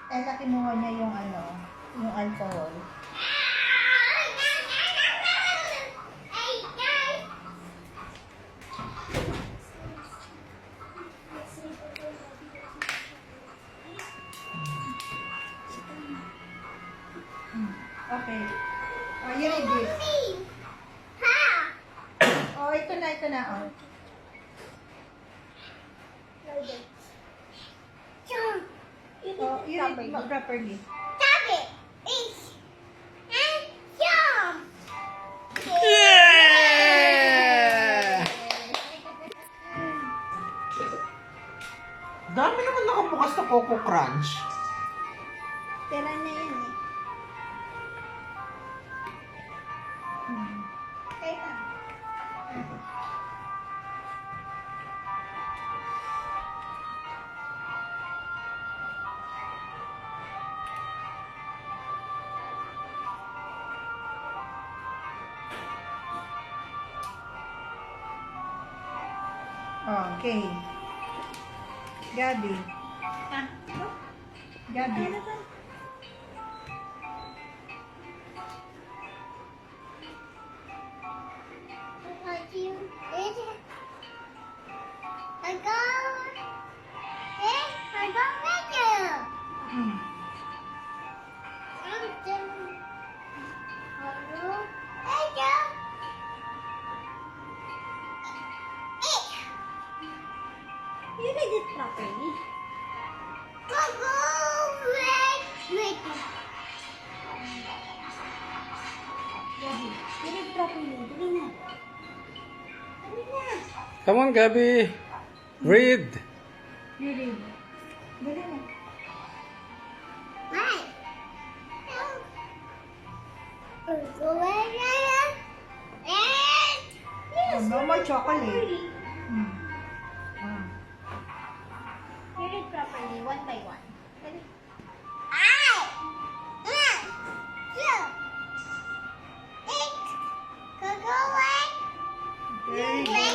Ella, kinuha niya yung ano, yung alcohol. Okay. Oh, you read this. Oh, ito na, oh. Oh, you read properly. Yeah! Dami naman nakabukas na Coco Crunch. Tira na yan eh. Okay na. Okay. Gabi. Ah, ito? Gabi. Ano ba? Hmm. You read it properly. Gabi, you read properly. Dali na. Dali na. Come on, Gabby. Read. You read. Dali na. Oh, no more chocolate. Hmm. Ah. You read properly, one by one. Dali. Very good.